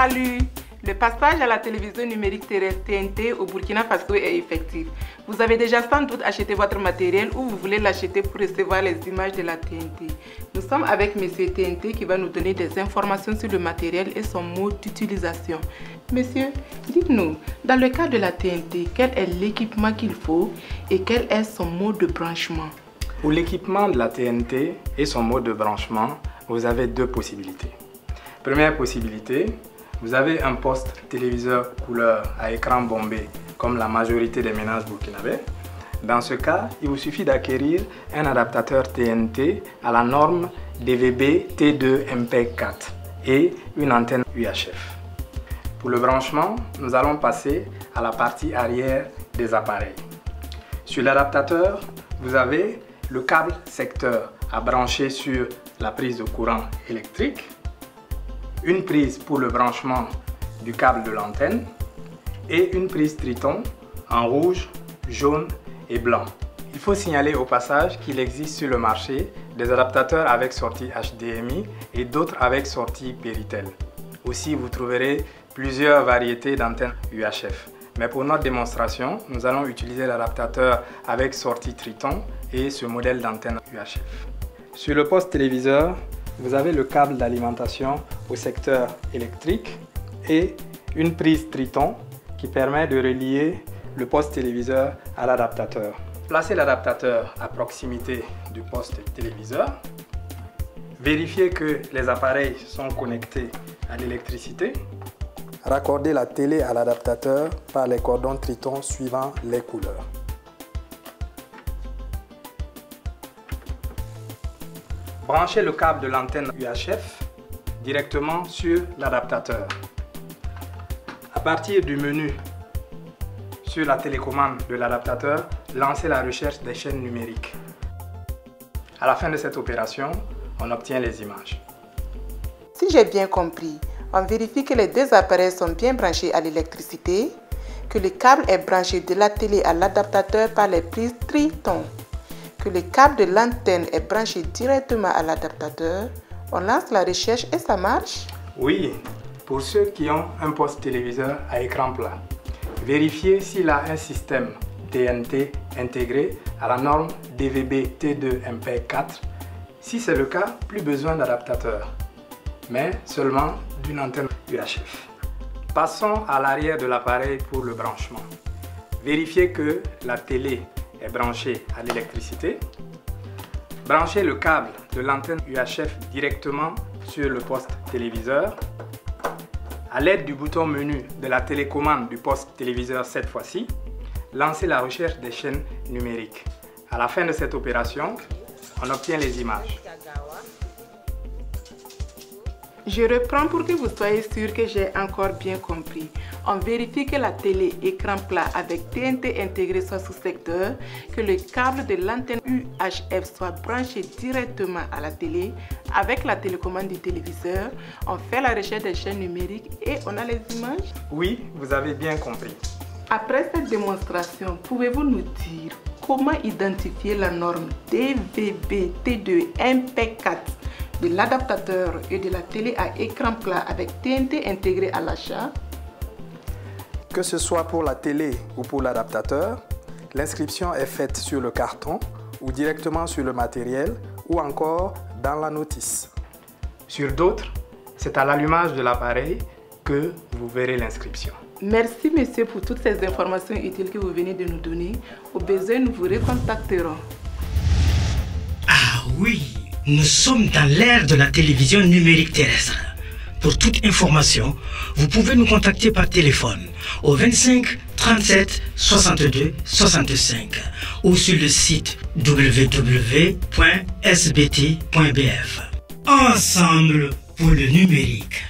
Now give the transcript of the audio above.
Salut! Le passage à la télévision numérique terrestre TNT au Burkina Faso est effectif. Vous avez déjà sans doute acheté votre matériel ou vous voulez l'acheter pour recevoir les images de la TNT. Nous sommes avec Monsieur TNT qui va nous donner des informations sur le matériel et son mode d'utilisation. Monsieur, dites-nous, dans le cas de la TNT, quel est l'équipement qu'il faut et quel est son mode de branchement? Pour l'équipement de la TNT et son mode de branchement, vous avez deux possibilités. Première possibilité, vous avez un poste téléviseur couleur à écran bombé comme la majorité des ménages burkinabés. Dans ce cas, il vous suffit d'acquérir un adaptateur TNT à la norme DVB T2 MPEG-4 et une antenne UHF. Pour le branchement, nous allons passer à la partie arrière des appareils. Sur l'adaptateur, vous avez le câble secteur à brancher sur la prise de courant électrique, une prise pour le branchement du câble de l'antenne et une prise Triton en rouge, jaune et blanc. Il faut signaler au passage qu'il existe sur le marché des adaptateurs avec sortie HDMI et d'autres avec sortie Péritel. Aussi, vous trouverez plusieurs variétés d'antennes UHF. Mais pour notre démonstration, nous allons utiliser l'adaptateur avec sortie Triton et ce modèle d'antenne UHF. Sur le poste téléviseur, vous avez le câble d'alimentation au secteur électrique et une prise Triton qui permet de relier le poste téléviseur à l'adaptateur. Placez l'adaptateur à proximité du poste téléviseur. Vérifiez que les appareils sont connectés à l'électricité. Raccordez la télé à l'adaptateur par les cordons Triton suivant les couleurs. Branchez le câble de l'antenne UHF directement sur l'adaptateur. À partir du menu sur la télécommande de l'adaptateur, lancez la recherche des chaînes numériques. À la fin de cette opération, on obtient les images. Si j'ai bien compris, on vérifie que les deux appareils sont bien branchés à l'électricité, que le câble est branché de la télé à l'adaptateur par les prises Triton, que le câble de l'antenne est branché directement à l'adaptateur. On lance la recherche et ça marche? Oui, pour ceux qui ont un poste téléviseur à écran plat, vérifiez s'il a un système TNT intégré à la norme DVB T2 MPEG-4. Si c'est le cas, plus besoin d'adaptateur, mais seulement d'une antenne UHF. Passons à l'arrière de l'appareil pour le branchement. Vérifiez que la télé est branchée à l'électricité. Branchez le câble de l'antenne UHF directement sur le poste téléviseur. À l'aide du bouton menu de la télécommande du poste téléviseur cette fois-ci, lancez la recherche des chaînes numériques. À la fin de cette opération, on obtient les images. Je reprends pour que vous soyez sûr que j'ai encore bien compris. On vérifie que la télé écran plat avec TNT intégré soit sous secteur, que le câble de l'antenne UHF soit branché directement à la télé avec la télécommande du téléviseur. On fait la recherche des chaînes numériques et on a les images. Oui, vous avez bien compris. Après cette démonstration, pouvez-vous nous dire comment identifier la norme DVB T2 MPEG-4 de l'adaptateur et de la télé à écran plat avec TNT intégré à l'achat? Que ce soit pour la télé ou pour l'adaptateur, l'inscription est faite sur le carton ou directement sur le matériel ou encore dans la notice. Sur d'autres, c'est à l'allumage de l'appareil que vous verrez l'inscription. Merci monsieur pour toutes ces informations utiles que vous venez de nous donner. Au besoin, nous vous recontacterons. Ah oui, nous sommes dans l'ère de la télévision numérique terrestre. Pour toute information, vous pouvez nous contacter par téléphone au 25 37 62 65 ou sur le site www.sbt.bf. Ensemble pour le numérique.